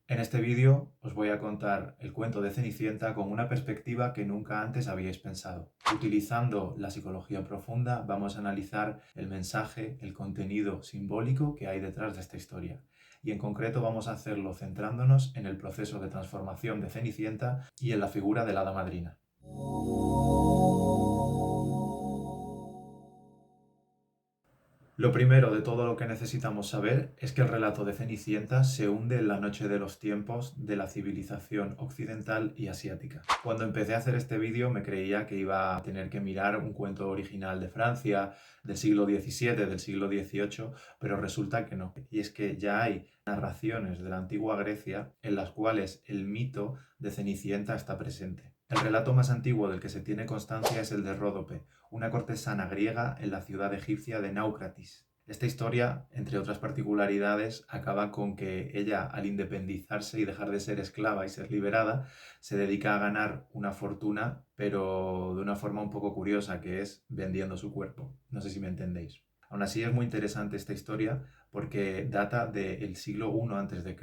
En este vídeo os voy a contar el cuento de Cenicienta con una perspectiva que nunca antes habíais pensado. Utilizando la psicología profunda vamos a analizar el mensaje, el contenido simbólico que hay detrás de esta historia. Y en concreto vamos a hacerlo centrándonos en el proceso de transformación de Cenicienta y en la figura de la hada madrina. Lo primero de todo lo que necesitamos saber es que el relato de Cenicienta se hunde en la noche de los tiempos de la civilización occidental y asiática. Cuando empecé a hacer este vídeo me creía que iba a tener que mirar un cuento original de Francia, del siglo XVII, del siglo XVIII, pero resulta que no. Y es que ya hay narraciones de la antigua Grecia en las cuales el mito de Cenicienta está presente. El relato más antiguo del que se tiene constancia es el de Ródope, una cortesana griega en la ciudad egipcia de Náucratis. Esta historia, entre otras particularidades, acaba con que ella, al independizarse y dejar de ser esclava y ser liberada, se dedica a ganar una fortuna, pero de una forma un poco curiosa, que es vendiendo su cuerpo. No sé si me entendéis. Aún así es muy interesante esta historia porque data del siglo I a.C.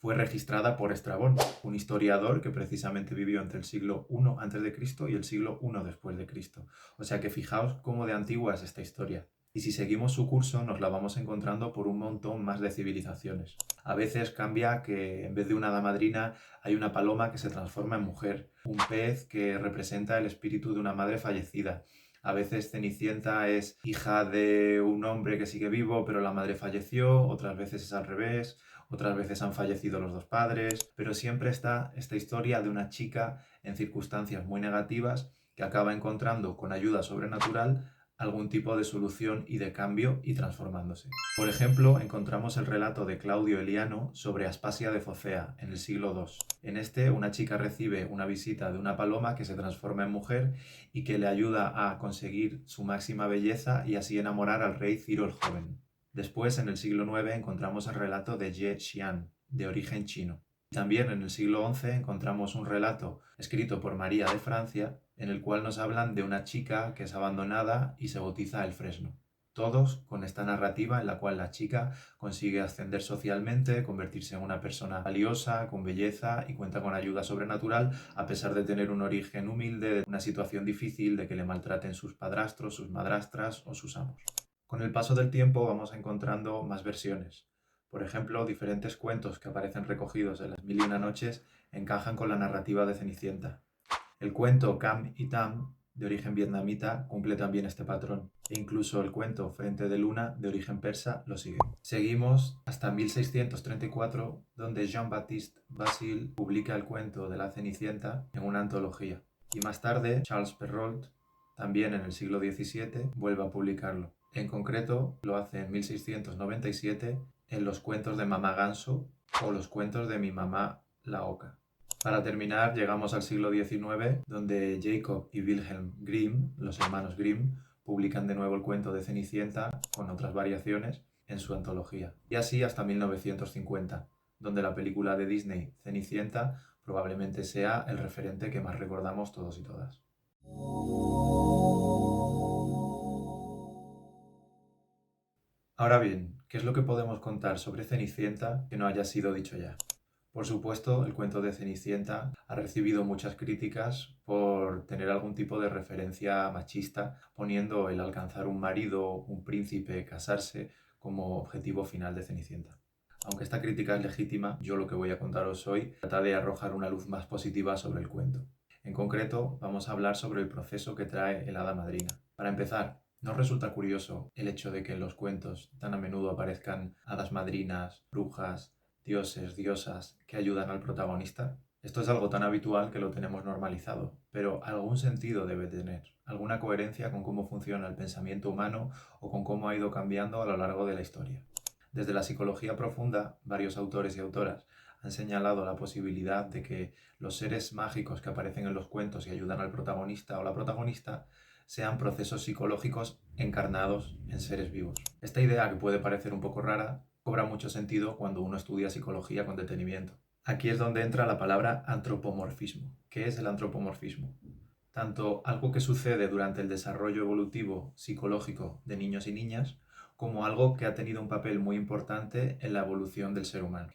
Fue registrada por Estrabón, un historiador que precisamente vivió entre el siglo I a.C. y el siglo I después de Cristo. O sea que fijaos cómo de antigua es esta historia. Y si seguimos su curso nos la vamos encontrando por un montón más de civilizaciones. A veces cambia que en vez de una hada madrina hay una paloma que se transforma en mujer, un pez que representa el espíritu de una madre fallecida. A veces Cenicienta es hija de un hombre que sigue vivo pero la madre falleció, otras veces es al revés. Otras veces han fallecido los dos padres, pero siempre está esta historia de una chica en circunstancias muy negativas que acaba encontrando con ayuda sobrenatural algún tipo de solución y de cambio y transformándose. Por ejemplo, encontramos el relato de Claudio Eliano sobre Aspasia de Focea en el siglo II. En este, una chica recibe una visita de una paloma que se transforma en mujer y que le ayuda a conseguir su máxima belleza y así enamorar al rey Ciro el Joven. Después, en el siglo IX, encontramos el relato de Ye Xian, de origen chino. También en el siglo XI encontramos un relato escrito por María de Francia, en el cual nos hablan de una chica que es abandonada y se bautiza el Fresno. Todos con esta narrativa en la cual la chica consigue ascender socialmente, convertirse en una persona valiosa, con belleza y cuenta con ayuda sobrenatural, a pesar de tener un origen humilde, de una situación difícil, de que le maltraten sus padrastros, sus madrastras o sus amos. Con el paso del tiempo vamos encontrando más versiones. Por ejemplo, diferentes cuentos que aparecen recogidos en las Mil y una noches encajan con la narrativa de Cenicienta. El cuento Cam y Tam, de origen vietnamita, cumple también este patrón, e incluso el cuento Frente de Luna, de origen persa, lo sigue. Seguimos hasta 1634, donde Jean-Baptiste Basile publica el cuento de la Cenicienta en una antología. Y más tarde, Charles Perrault, también en el siglo XVII, vuelve a publicarlo. En concreto, lo hace en 1697 en los cuentos de Mamá Ganso o los cuentos de mi mamá la Oca. Para terminar, llegamos al siglo XIX, donde Jacob y Wilhelm Grimm, los hermanos Grimm, publican de nuevo el cuento de Cenicienta con otras variaciones en su antología. Y así hasta 1950, donde la película de Disney Cenicienta probablemente sea el referente que más recordamos todos y todas. Ahora bien, ¿qué es lo que podemos contar sobre Cenicienta que no haya sido dicho ya? Por supuesto, el cuento de Cenicienta ha recibido muchas críticas por tener algún tipo de referencia machista, poniendo el alcanzar un marido, un príncipe, casarse como objetivo final de Cenicienta. Aunque esta crítica es legítima, yo lo que voy a contaros hoy trata de arrojar una luz más positiva sobre el cuento. En concreto, vamos a hablar sobre el proceso que trae el hada madrina. Para empezar, ¿no os resulta curioso el hecho de que en los cuentos tan a menudo aparezcan hadas madrinas, brujas, dioses, diosas que ayudan al protagonista? Esto es algo tan habitual que lo tenemos normalizado, pero algún sentido debe tener, alguna coherencia con cómo funciona el pensamiento humano o con cómo ha ido cambiando a lo largo de la historia. Desde la psicología profunda, varios autores y autoras han señalado la posibilidad de que los seres mágicos que aparecen en los cuentos y ayudan al protagonista o la protagonista sean procesos psicológicos encarnados en seres vivos. Esta idea, que puede parecer un poco rara, cobra mucho sentido cuando uno estudia psicología con detenimiento. Aquí es donde entra la palabra antropomorfismo. ¿Qué es el antropomorfismo? Tanto algo que sucede durante el desarrollo evolutivo psicológico de niños y niñas, como algo que ha tenido un papel muy importante en la evolución del ser humano.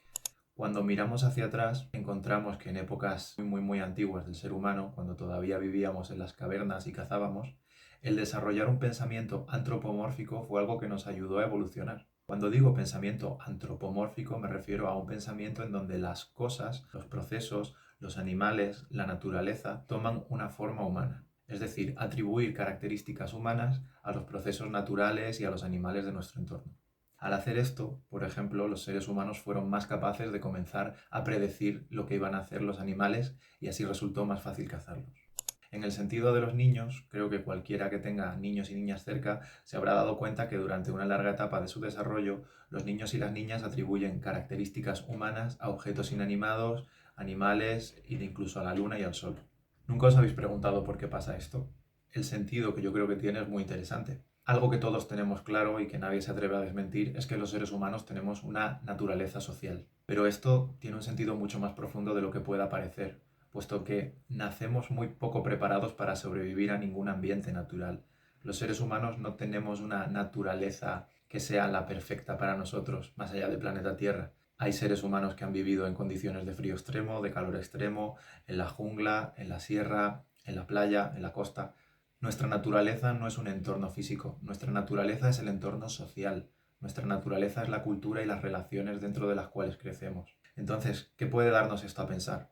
Cuando miramos hacia atrás, encontramos que en épocas muy antiguas del ser humano, cuando todavía vivíamos en las cavernas y cazábamos, el desarrollar un pensamiento antropomórfico fue algo que nos ayudó a evolucionar. Cuando digo pensamiento antropomórfico me refiero a un pensamiento en donde las cosas, los procesos, los animales, la naturaleza toman una forma humana. Es decir, atribuir características humanas a los procesos naturales y a los animales de nuestro entorno. Al hacer esto, por ejemplo, los seres humanos fueron más capaces de comenzar a predecir lo que iban a hacer los animales y así resultó más fácil cazarlos. En el sentido de los niños, creo que cualquiera que tenga niños y niñas cerca se habrá dado cuenta que durante una larga etapa de su desarrollo, los niños y las niñas atribuyen características humanas a objetos inanimados, animales e incluso a la luna y al sol. ¿Nunca os habéis preguntado por qué pasa esto? El sentido que yo creo que tiene es muy interesante. Algo que todos tenemos claro y que nadie se atreve a desmentir es que los seres humanos tenemos una naturaleza social. Pero esto tiene un sentido mucho más profundo de lo que pueda parecer, puesto que nacemos muy poco preparados para sobrevivir a ningún ambiente natural. Los seres humanos no tenemos una naturaleza que sea la perfecta para nosotros, más allá del planeta Tierra. Hay seres humanos que han vivido en condiciones de frío extremo, de calor extremo, en la jungla, en la sierra, en la playa, en la costa. Nuestra naturaleza no es un entorno físico, nuestra naturaleza es el entorno social, nuestra naturaleza es la cultura y las relaciones dentro de las cuales crecemos. Entonces, ¿qué puede darnos esto a pensar?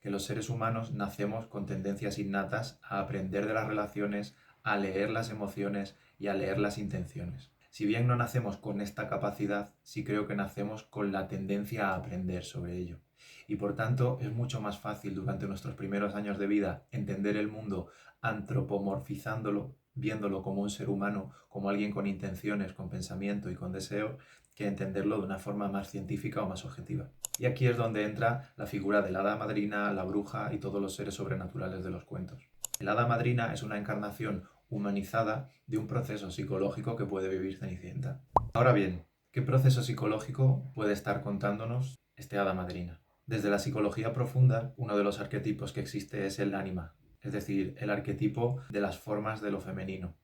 Que los seres humanos nacemos con tendencias innatas a aprender de las relaciones, a leer las emociones y a leer las intenciones. Si bien no nacemos con esta capacidad, sí creo que nacemos con la tendencia a aprender sobre ello. Y por tanto es mucho más fácil durante nuestros primeros años de vida entender el mundo antropomorfizándolo, viéndolo como un ser humano, como alguien con intenciones, con pensamiento y con deseo, que entenderlo de una forma más científica o más objetiva. Y aquí es donde entra la figura de la hada madrina, la bruja y todos los seres sobrenaturales de los cuentos. El hada madrina es una encarnación humanizada de un proceso psicológico que puede vivir Cenicienta. Ahora bien, ¿qué proceso psicológico puede estar contándonos este hada madrina? Desde la psicología profunda, uno de los arquetipos que existe es el ánima, es decir, el arquetipo de las formas de lo femenino,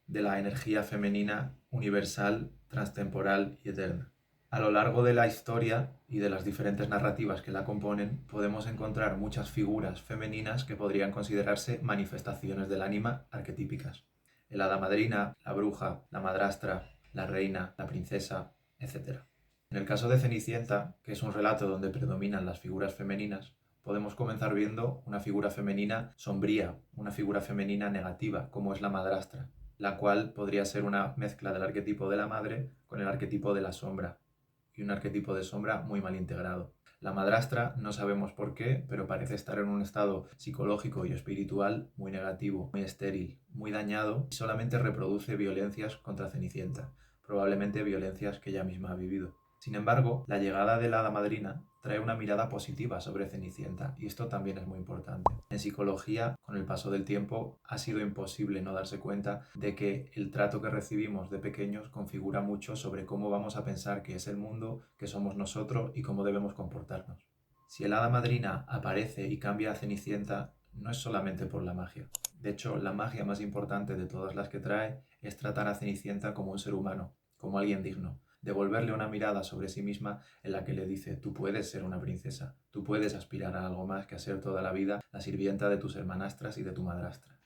de la energía femenina universal, transtemporal y eterna. A lo largo de la historia y de las diferentes narrativas que la componen, podemos encontrar muchas figuras femeninas que podrían considerarse manifestaciones del ánima arquetípicas. El hada madrina, la bruja, la madrastra, la reina, la princesa, etc. En el caso de Cenicienta, que es un relato donde predominan las figuras femeninas, podemos comenzar viendo una figura femenina sombría, una figura femenina negativa, como es la madrastra, la cual podría ser una mezcla del arquetipo de la madre con el arquetipo de la sombra, y un arquetipo de sombra muy mal integrado. La madrastra, no sabemos por qué, pero parece estar en un estado psicológico y espiritual muy negativo, muy estéril, muy dañado y solamente reproduce violencias contra Cenicienta, probablemente violencias que ella misma ha vivido. Sin embargo, la llegada de la hada madrina trae una mirada positiva sobre Cenicienta y esto también es muy importante. En psicología, con el paso del tiempo, ha sido imposible no darse cuenta de que el trato que recibimos de pequeños configura mucho sobre cómo vamos a pensar que es el mundo, que somos nosotros y cómo debemos comportarnos. Si el hada madrina aparece y cambia a Cenicienta, no es solamente por la magia. De hecho, la magia más importante de todas las que trae es tratar a Cenicienta como un ser humano, como alguien digno, devolverle una mirada sobre sí misma en la que le dice: tú puedes ser una princesa, tú puedes aspirar a algo más que a ser toda la vida la sirvienta de tus hermanastras y de tu madrastra.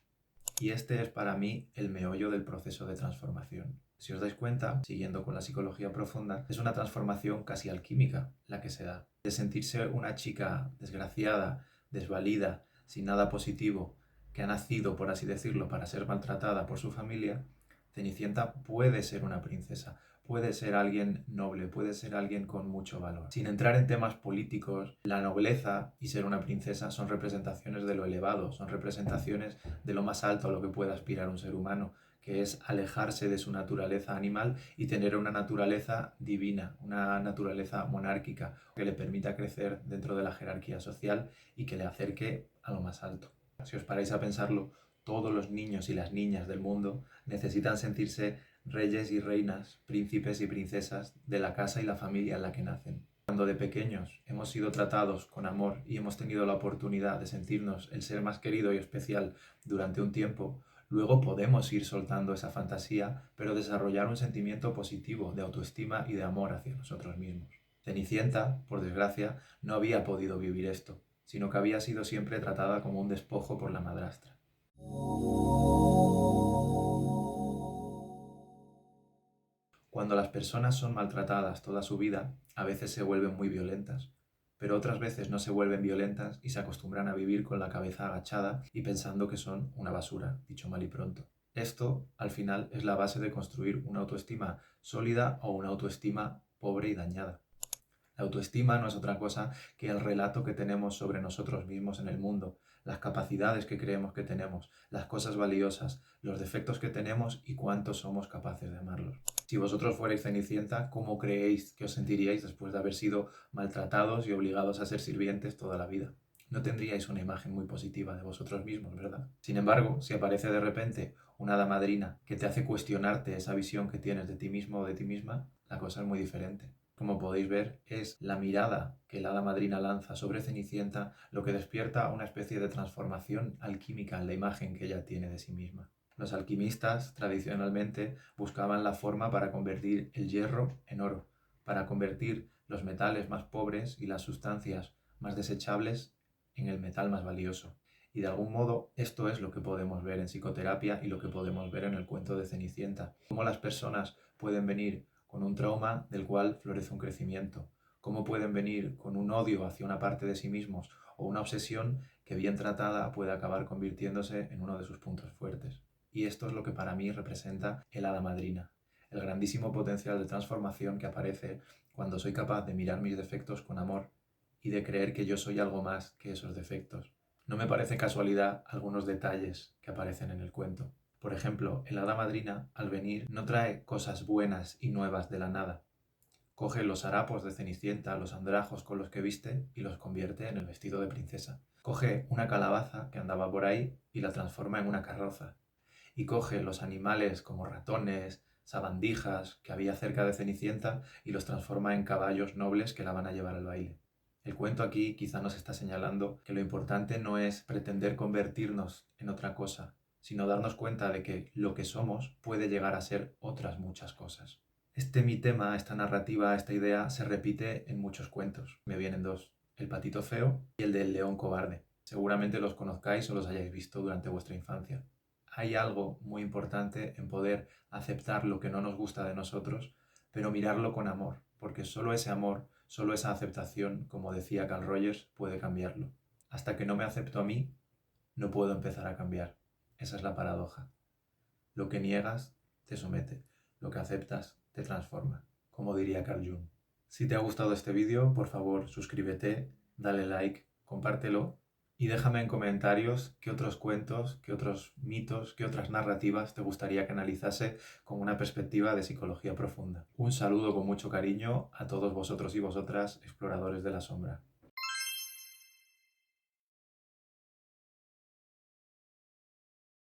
Y este es para mí el meollo del proceso de transformación. Si os dais cuenta, siguiendo con la psicología profunda, es una transformación casi alquímica la que se da. De sentirse una chica desgraciada, desvalida, sin nada positivo, que ha nacido, por así decirlo, para ser maltratada por su familia, Cenicienta puede ser una princesa, puede ser alguien noble, puede ser alguien con mucho valor. Sin entrar en temas políticos, la nobleza y ser una princesa son representaciones de lo elevado, son representaciones de lo más alto a lo que puede aspirar un ser humano, que es alejarse de su naturaleza animal y tener una naturaleza divina, una naturaleza monárquica, que le permita crecer dentro de la jerarquía social y que le acerque a lo más alto. Si os paráis a pensarlo, todos los niños y las niñas del mundo necesitan sentirse reyes y reinas, príncipes y princesas de la casa y la familia en la que nacen. Cuando de pequeños hemos sido tratados con amor y hemos tenido la oportunidad de sentirnos el ser más querido y especial durante un tiempo, luego podemos ir soltando esa fantasía, pero desarrollar un sentimiento positivo de autoestima y de amor hacia nosotros mismos. Cenicienta, por desgracia, no había podido vivir esto, sino que había sido siempre tratada como un despojo por la madrastra. Cuando las personas son maltratadas toda su vida, a veces se vuelven muy violentas, pero otras veces no se vuelven violentas y se acostumbran a vivir con la cabeza agachada y pensando que son una basura, dicho mal y pronto. Esto, al final, es la base de construir una autoestima sólida o una autoestima pobre y dañada. La autoestima no es otra cosa que el relato que tenemos sobre nosotros mismos en el mundo, las capacidades que creemos que tenemos, las cosas valiosas, los defectos que tenemos y cuánto somos capaces de amarlos. Si vosotros fuerais Cenicienta, ¿cómo creéis que os sentiríais después de haber sido maltratados y obligados a ser sirvientes toda la vida? No tendríais una imagen muy positiva de vosotros mismos, ¿verdad? Sin embargo, si aparece de repente una hada madrina que te hace cuestionarte esa visión que tienes de ti mismo o de ti misma, la cosa es muy diferente. Como podéis ver, es la mirada que la hada madrina lanza sobre Cenicienta lo que despierta una especie de transformación alquímica en la imagen que ella tiene de sí misma. Los alquimistas tradicionalmente buscaban la forma para convertir el hierro en oro, para convertir los metales más pobres y las sustancias más desechables en el metal más valioso. Y de algún modo esto es lo que podemos ver en psicoterapia y lo que podemos ver en el cuento de Cenicienta. Cómo las personas pueden venir con un trauma del cual florece un crecimiento. Cómo pueden venir con un odio hacia una parte de sí mismos o una obsesión que bien tratada puede acabar convirtiéndose en uno de sus puntos fuertes. Y esto es lo que para mí representa el hada madrina, el grandísimo potencial de transformación que aparece cuando soy capaz de mirar mis defectos con amor y de creer que yo soy algo más que esos defectos. No me parece casualidad algunos detalles que aparecen en el cuento. Por ejemplo, el hada madrina, al venir, no trae cosas buenas y nuevas de la nada. Coge los harapos de Cenicienta, los andrajos con los que viste, y los convierte en el vestido de princesa. Coge una calabaza que andaba por ahí y la transforma en una carroza. Y coge los animales como ratones, sabandijas que había cerca de Cenicienta y los transforma en caballos nobles que la van a llevar al baile. El cuento aquí quizá nos está señalando que lo importante no es pretender convertirnos en otra cosa, sino darnos cuenta de que lo que somos puede llegar a ser otras muchas cosas. Mi tema, esta narrativa, esta idea se repite en muchos cuentos. Me vienen dos, El patito feo y el del león cobarde. Seguramente los conozcáis o los hayáis visto durante vuestra infancia. Hay algo muy importante en poder aceptar lo que no nos gusta de nosotros, pero mirarlo con amor, porque solo ese amor, solo esa aceptación, como decía Carl Rogers, puede cambiarlo. Hasta que no me acepto a mí, no puedo empezar a cambiar. Esa es la paradoja. Lo que niegas te somete, lo que aceptas te transforma, como diría Carl Jung. Si te ha gustado este vídeo, por favor suscríbete, dale like, compártelo y déjame en comentarios qué otros cuentos, qué otros mitos, qué otras narrativas te gustaría que analizase con una perspectiva de psicología profunda. Un saludo con mucho cariño a todos vosotros y vosotras, exploradores de la sombra.